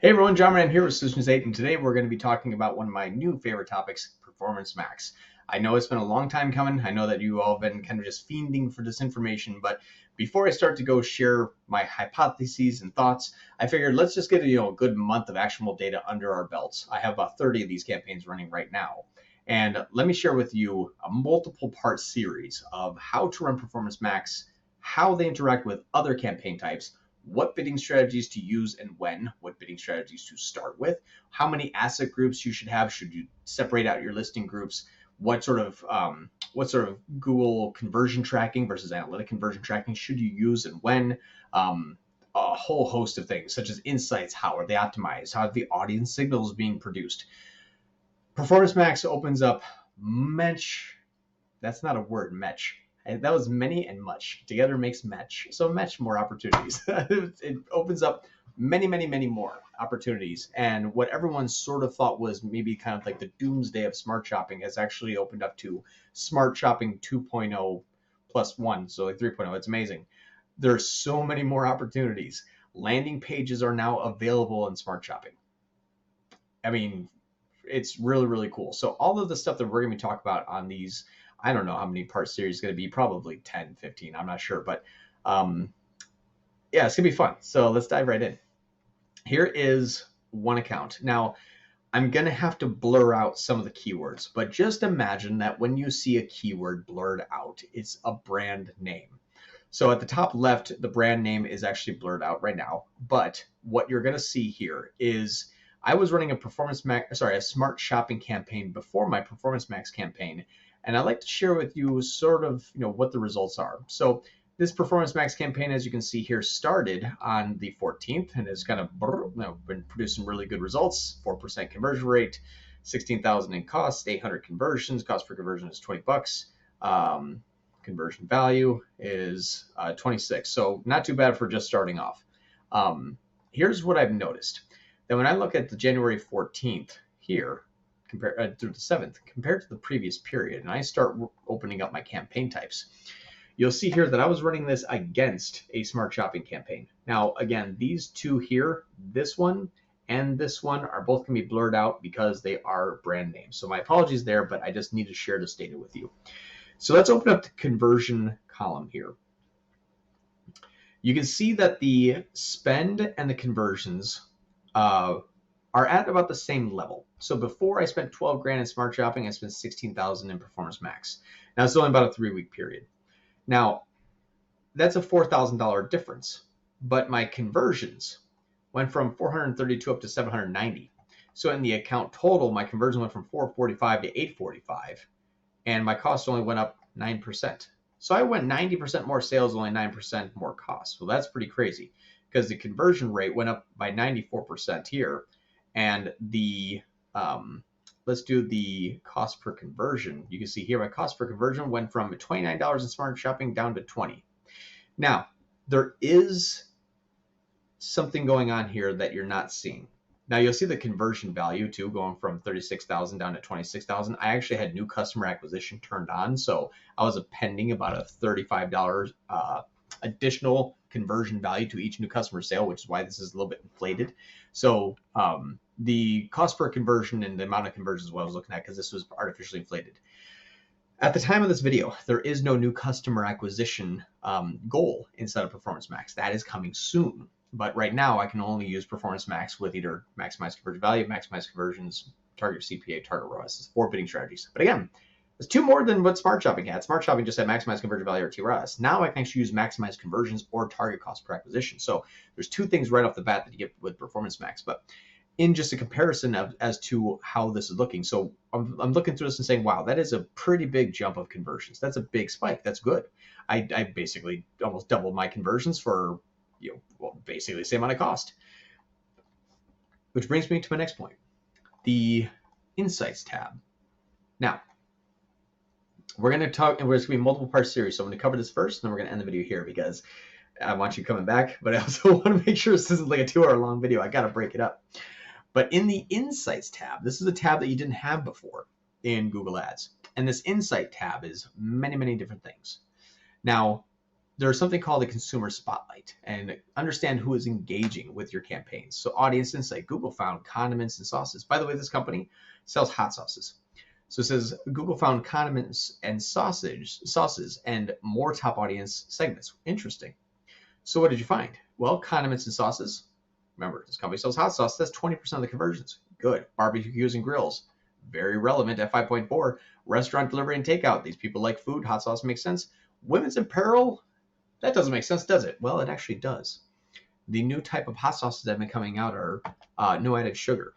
Hey everyone, John Moran here with Solutions 8, and today we're going to be talking about one of my new favorite topics, Performance Max. I know it's been a long time coming. I know that you all have been kind of just fiending for this information, but before I start to go share my hypotheses and thoughts, I figured let's just get a good month of actionable data under our belts. I have about 30 of these campaigns running right now. And let me share with you a multiple part series of how to run Performance Max, how they interact with other campaign types, what bidding strategies to use and when, what bidding strategies to start with, how many asset groups you should have, should you separate out your listing groups, what sort of Google conversion tracking versus analytic conversion tracking should you use and when, a whole host of things such as insights, how are they optimized, how are the audience signals being produced. Performance Max opens up much, that's not a word, much. And that was many and much. Together makes match. So match more opportunities. It opens up many, many, many more opportunities. And what everyone sort of thought was maybe kind of like the doomsday of smart shopping has actually opened up to smart shopping 2.0 plus one. So like 3.0. It's amazing. There's so many more opportunities. Landing pages are now available in smart shopping. I mean, it's really, really cool. So all of the stuff that we're going to be talking about on these, I don't know how many part series is going to be, probably 10, 15, I'm not sure. But yeah, it's going to be fun. So let's dive right in. Here is one account. Now, I'm going to have to blur out some of the keywords, but just imagine that when you see a keyword blurred out, it's a brand name. So at the top left, the brand name is actually blurred out right now. But what you're going to see here is I was running a smart shopping campaign before my Performance Max campaign. And I'd like to share with you sort of, what the results are. So this Performance Max campaign, as you can see here, started on the 14th and has kind of been producing really good results. 4% conversion rate, 16,000 in cost, 800 conversions. Cost per conversion is 20 bucks. Conversion value is 26. So not too bad for just starting off. Here's what I've noticed. That when I look at the January 14th here, compared through the 7th, compared to the previous period, and I start opening up my campaign types, you'll see here that I was running this against a smart shopping campaign. Now, again, these two here, this one and this one, are both going to be blurred out because they are brand names. So my apologies there, but I just need to share this data with you. So let's open up the conversion column here. You can see that the spend and the conversions are at about the same level. So before I spent 12 grand in smart shopping, I spent 16,000 in Performance Max. Now it's only about a 3-week period. Now that's a $4,000 difference, but my conversions went from 432 up to 790. So in the account total, my conversion went from 445 to 845, and my cost only went up 9%. So I went 90% more sales, only 9% more cost. Well, that's pretty crazy because the conversion rate went up by 94% here. And the let's do the cost per conversion. You can see here my cost per conversion went from $29 in smart shopping down to 20. Now, there is something going on here that you're not seeing. Now you'll see the conversion value too, going from 36,000 down to 26,000. I actually had new customer acquisition turned on, so I was appending about a $35 additional conversion value to each new customer sale, which is why this is a little bit inflated. So the cost per conversion and the amount of conversions is what I was looking at, because this was artificially inflated. At the time of this video, there is no new customer acquisition goal inside of Performance Max. That is coming soon. But right now, I can only use Performance Max with either maximize conversion value, maximize conversions, target CPA, target ROAS. It's 4 bidding strategies. But again, it's 2 more than what Smart Shopping had. Smart Shopping just had maximize conversion value or TROAS. Now I can actually use maximize conversions or target cost per acquisition. So there's 2 things right off the bat that you get with Performance Max. But in just a comparison as to how this is looking. So I'm looking through this and saying, wow, that is a pretty big jump of conversions. That's a big spike. That's good. I basically almost doubled my conversions for basically the same amount of cost. Which brings me to my next point, the Insights tab. Now, we're going to talk, and there's going to be multiple part series. So I'm going to cover this first, and then we're going to end the video here because I want you coming back, but I also want to make sure this isn't like a 2-hour long video. I got to break it up. But in the Insights tab, this is a tab that you didn't have before in Google Ads. And this Insight tab is many, many different things. Now, there's something called a consumer spotlight and understand who is engaging with your campaigns. So audience insight, Google found condiments and sauces. By the way, this company sells hot sauces. So it says Google found condiments and sauces and more top audience segments. Interesting. So what did you find? Well, condiments and sauces. Remember, this company sells hot sauce. That's 20% of the conversions. Good. Barbecues and grills. Very relevant at 5.4. Restaurant delivery and takeout. These people like food. Hot sauce makes sense. Women's apparel. That doesn't make sense, does it? Well, it actually does. The new type of hot sauces that have been coming out are no added sugar,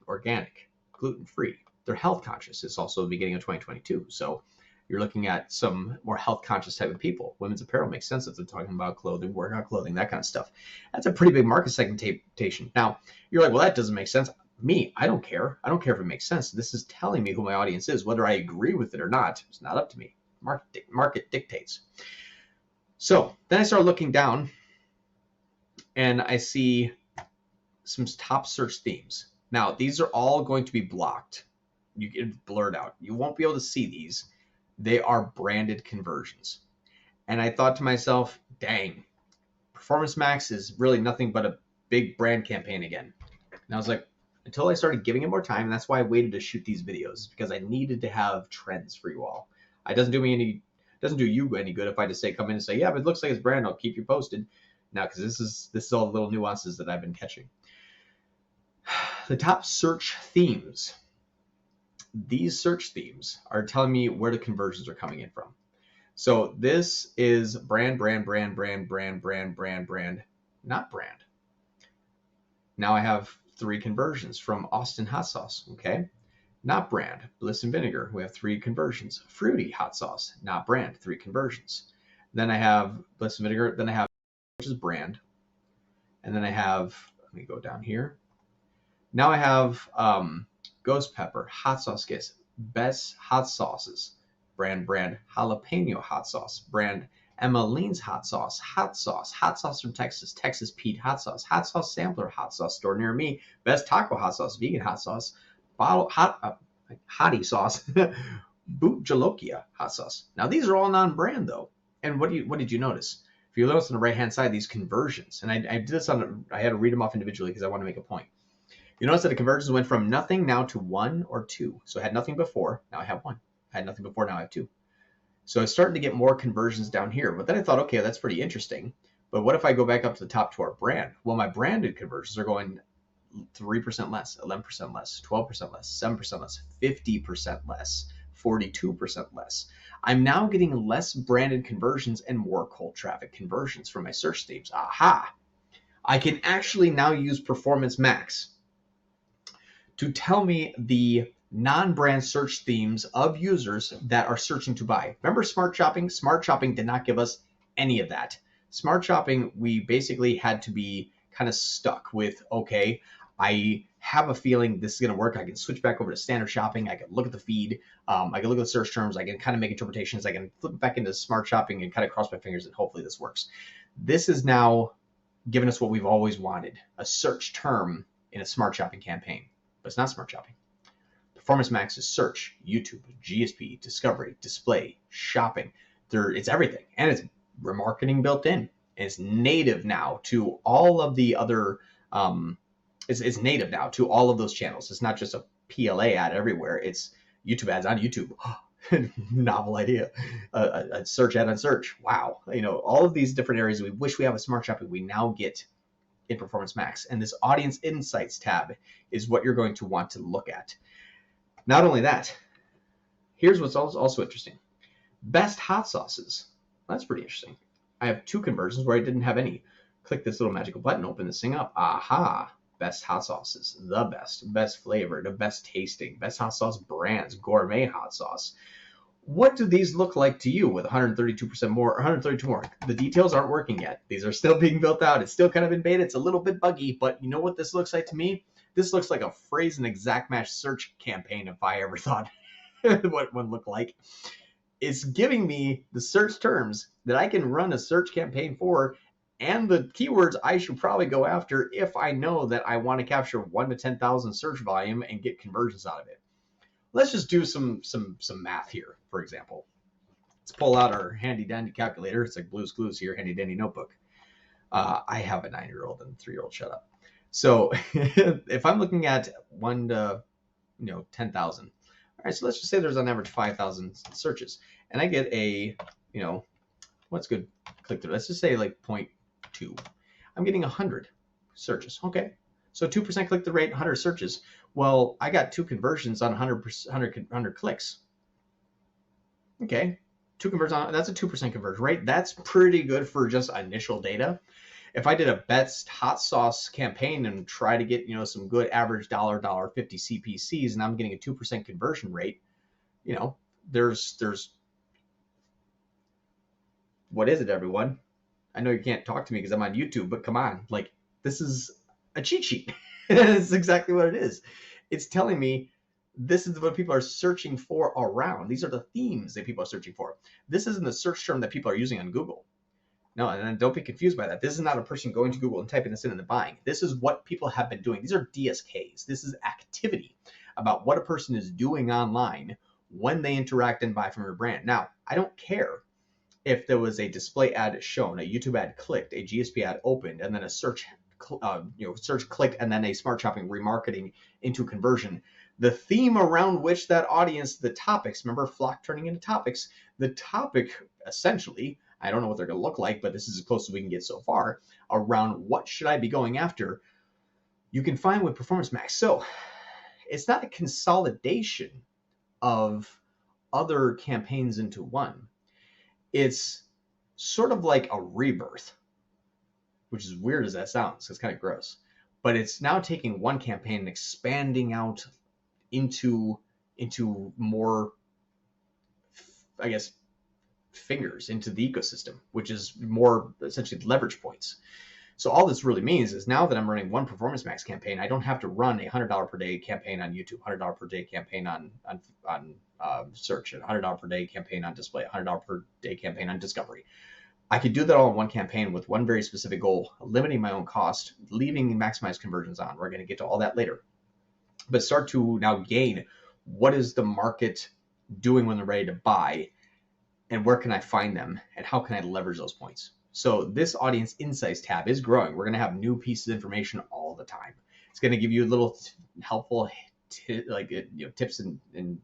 organic, gluten-free. They're health conscious. It's also the beginning of 2022. So you're looking at some more health conscious type of people. Women's apparel makes sense if they're talking about clothing, workout clothing, that kind of stuff. That's a pretty big market segmentation. Now, you're like, well, that doesn't make sense. Me, I don't care. I don't care if it makes sense. This is telling me who my audience is. Whether I agree with it or not, it's not up to me. Market dictates. So then I start looking down and I see some top search themes. Now, these are all going to be blocked. You get blurred out. You won't be able to see these. They are branded conversions. And I thought to myself, dang, Performance Max is really nothing but a big brand campaign again. And I was like, until I started giving it more time, and that's why I waited to shoot these videos, because I needed to have trends for you all. It doesn't do you any good if I just say, come in and say, yeah, but it looks like it's brand, I'll keep you posted. Now, because this is all the little nuances that I've been catching. The top search themes. These search themes are telling me where the conversions are coming in from. So this is brand, not brand. Now I have 3 conversions from Austin hot sauce, okay? Not brand, Bliss and vinegar. We have 3 conversions. Fruity hot sauce, not brand, 3 conversions. Then I have Bliss and vinegar. Then I have, which is brand. And then I have, let me go down here. Now I have Ghost Pepper, hot sauce kits, best hot sauces, brand, jalapeno hot sauce, brand, Emmeline's hot sauce from Texas Pete hot sauce sampler hot sauce store near me, best taco hot sauce, vegan hot sauce, bottle hottie sauce, Boot Jalokia hot sauce. Now these are all non-brand though. And what did you notice? If you notice on the right hand side, these conversions, and I did this I had to read them off individually because I want to make a point. You notice that the conversions went from nothing now to 1 or 2. So I had nothing before, now I have 1. I had nothing before, now I have 2. So it's starting to get more conversions down here. But then I thought, okay, that's pretty interesting. But what if I go back up to the top to our brand? Well, my branded conversions are going 3% less, 11% less, 12% less, 7% less, 50% less, 42% less. I'm now getting less branded conversions and more cold traffic conversions from my search themes. Aha! I can actually now use Performance Max to tell me the non-brand search themes of users that are searching to buy. Remember Smart Shopping? Smart Shopping did not give us any of that. Smart Shopping, we basically had to be kind of stuck with, okay, I have a feeling this is going to work. I can switch back over to standard shopping. I can look at the feed. I can look at the search terms. I can kind of make interpretations. I can flip back into Smart Shopping and kind of cross my fingers that hopefully this works. This is now giving us what we've always wanted, a search term in a Smart Shopping campaign. But it's not Smart Shopping. Performance Max is search, YouTube, GSP, discovery, display, shopping. It's everything. And it's remarketing built in. And it's native now to all of the other, it's native now to all of those channels. It's not just a PLA ad everywhere. It's YouTube ads on YouTube. Novel idea. A search ad on search. Wow. All of these different areas we wish we have a Smart Shopping, we now get in Performance Max. And this Audience Insights tab is what you're going to want to look at. Not only that, here's what's also interesting. Best hot sauces. That's pretty interesting. I have 2 conversions where I didn't have any. Click this little magical button, open this thing up. Aha! Best hot sauces. The best flavored, the best tasting, best hot sauce brands, gourmet hot sauce. What do these look like to you with 132% more, 132 more? The details aren't working yet. These are still being built out. It's still kind of in beta. It's a little bit buggy, but you know what this looks like to me? This looks like a phrase and exact match search campaign if I ever thought what one looked like. It's giving me the search terms that I can run a search campaign for and the keywords I should probably go after if I know that I want to capture 1 to 10,000 search volume and get conversions out of it. Let's just do some math here, for example. Let's pull out our handy dandy calculator. It's like Blue's Clues here, handy dandy notebook. I have a 9-year-old and a 3-year-old. Shut up. So if I'm looking at 1 to 10,000, all right. So let's just say there's on average 5,000 searches, and I get a what's good click through. Let's just say like 0.2. I'm getting 100 searches. Okay. So 2% click through rate, 100 searches. Well, I got 2 conversions on 100 clicks. Okay. 2 conversions on, that's a 2% conversion rate. That's pretty good for just initial data. If I did a best hot sauce campaign and try to get, some good average $1.50 CPCs, and I'm getting a 2% conversion rate, there's what is it, everyone? I know you can't talk to me because I'm on YouTube, but come on, like, this is a cheat sheet. It's exactly what it is. It's telling me this is what people are searching for around. These are the themes that people are searching for. This isn't the search term that people are using on Google. No, and then don't be confused by that. This is not a person going to Google and typing this in and buying. This is what people have been doing. These are DSKs. This is activity about what a person is doing online when they interact and buy from your brand. Now, I don't care if there was a display ad shown, a YouTube ad clicked, a GSP ad opened, and then a search clicked, and then a smart shopping remarketing into conversion. The theme around which that audience, the topics, remember flock turning into topics, the topic essentially, I don't know what they're going to look like, but this is as close as we can get so far, around what should I be going after, you can find with Performance Max. So it's not a consolidation of other campaigns into one. It's sort of like a rebirth, which is weird as that sounds. It's kind of gross. But it's now taking one campaign and expanding out into more, I guess, fingers into the ecosystem, which is more essentially leverage points. So all this really means is now that I'm running one Performance Max campaign, I don't have to run a $100 per day campaign on YouTube, $100 per day campaign on search, and $100 per day campaign on display, $100 per day campaign on discovery. I could do that all in one campaign with one very specific goal, limiting my own cost, leaving maximized conversions on. We're going to get to all that later. But start to now gain what is the market doing when they're ready to buy, and where can I find them, and how can I leverage those points? So this audience insights tab is growing. We're going to have new pieces of information all the time. It's going to give you little helpful tips and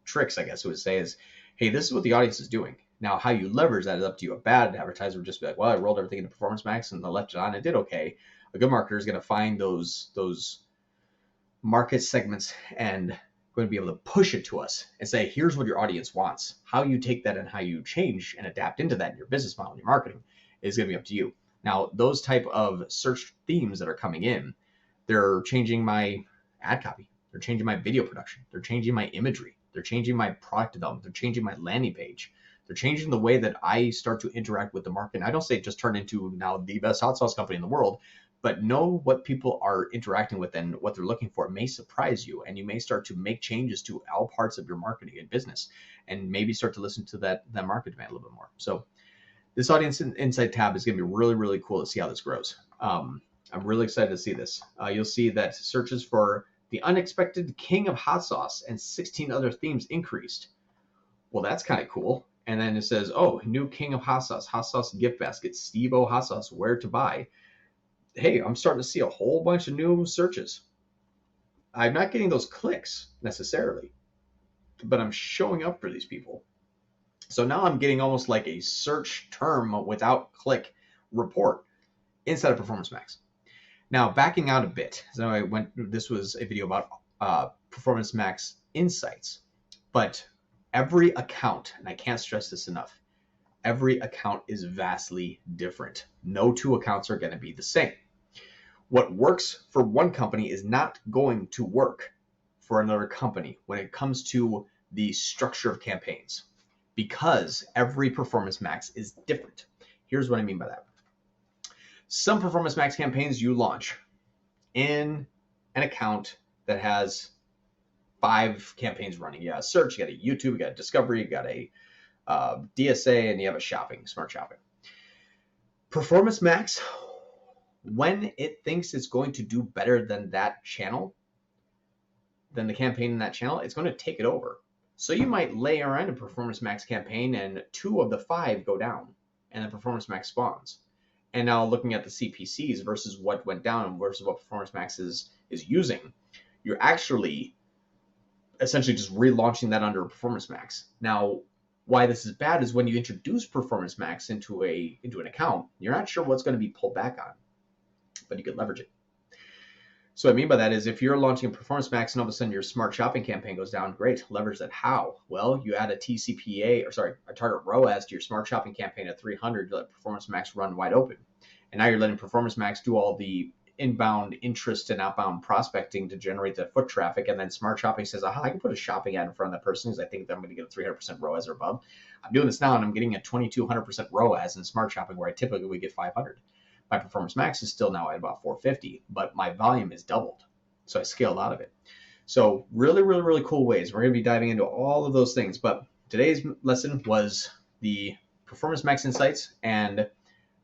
tricks, I guess I would say, is, hey, this is what the audience is doing. Now, how you leverage that is up to you. A bad advertiser would just be like, well, I rolled everything into Performance Max and I left it on. It did okay. A good marketer is going to find those market segments and going to be able to push it to us and say, here's what your audience wants. How you take that and how you change and adapt into that in your business model and your marketing is going to be up to you. Now, those type of search themes that are coming in, they're changing my ad copy. They're changing my video production. They're changing my imagery. They're changing my product development. They're changing my landing page. They're changing the way that I start to interact with the market. And I don't say just turn into now the best hot sauce company in the world, but know what people are interacting with and what they're looking for. It may surprise you, and you may start to make changes to all parts of your marketing and business, and maybe start to listen to that market demand a little bit more. So this audience insight tab is going to be really, really cool to see how this grows. I'm really excited to see this. You'll see that searches for the unexpected king of hot sauce and 16 other themes increased. Well, that's kind of cool. And then it says, oh, new king of hot sauce gift basket, Steve-O hot sauce, where to buy. Hey, I'm starting to see a whole bunch of new searches. I'm not getting those clicks necessarily, but I'm showing up for these people. So now I'm getting almost like a search term without click report inside of Performance Max. Now, backing out a bit, so this was a video about Performance Max insights, but every account, and I can't stress this enough, every account is vastly different. No two accounts are going to be the same. What works for one company is not going to work for another company when it comes to the structure of campaigns, because every Performance Max is different. Here's what I mean by that. Some Performance Max campaigns you launch in an account that has 5 campaigns running. You got a search, you got a YouTube, you got a discovery, you got a DSA, and you have a smart shopping. Performance Max, when it thinks it's going to do better than that channel, than the campaign in that channel, it's going to take it over. So you might layer in a Performance Max campaign and 2 of the 5 go down and the Performance Max spawns. And now looking at the CPCs versus what went down versus what Performance Max is using, you're actually essentially just relaunching that under Performance Max. Now, why this is bad is when you introduce Performance Max into an account, you're not sure what's going to be pulled back on, but you could leverage it. So what I mean by that is if you're launching a Performance Max and all of a sudden your smart shopping campaign goes down, great, leverage that. How? Well, you add a target ROAS to your smart shopping campaign at 300, you let Performance Max run wide open. And now you're letting Performance Max do all the inbound interest and outbound prospecting to generate the foot traffic. And then smart shopping says, aha, I can put a shopping ad in front of that person because I think that I'm going to get a 300% ROAS or above. I'm doing this now and I'm getting a 2200% ROAS in smart shopping where I typically would get 500. My Performance Max is still now at about 450, but my volume is doubled. So I scaled out of it. So really, really, really cool ways. We're going to be diving into all of those things. But today's lesson was the Performance Max insights and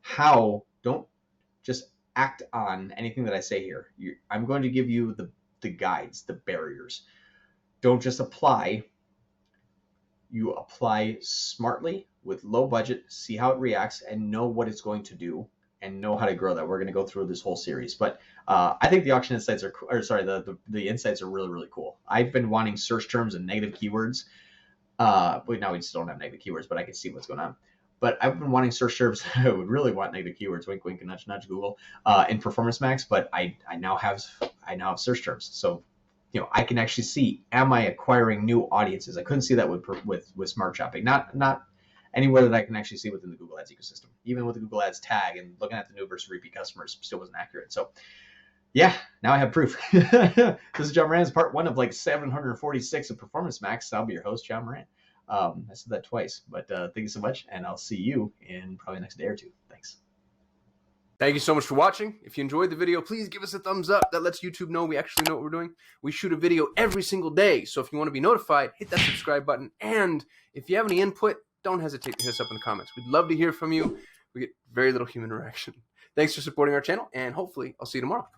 how don't just act on anything that I say here. I'm going to give you the guides, the barriers. Don't just apply. You apply smartly with low budget, see how it reacts, and know what it's going to do and know how to grow that. We're going to go through this whole series, but I think the auction insights the insights are really, really cool. I've been wanting search terms and negative keywords. But now we just don't have negative keywords, but I can see what's going on. But I've been wanting search terms. I would really want negative keywords, wink, wink, and nudge, nudge, Google, in Performance Max. But I now have search terms, so I can actually see, am I acquiring new audiences? I couldn't see that with Smart Shopping. Not anywhere that I can actually see within the Google Ads ecosystem. Even with the Google Ads tag and looking at the new versus repeat customers still wasn't accurate. So yeah, now I have proof. This is John Moran. It's part 1 of like 746 of Performance Max. I'll be your host, John Moran. I said that twice, but thank you so much, and I'll see you in probably the next day or two. Thanks. Thank you so much for watching. If you enjoyed the video, please give us a thumbs up. That lets YouTube know we actually know what we're doing. We shoot a video every single day, so if you want to be notified, hit that subscribe button. And if you have any input, don't hesitate to hit us up in the comments. We'd love to hear from you. We get very little human interaction. Thanks for supporting our channel, and hopefully I'll see you tomorrow.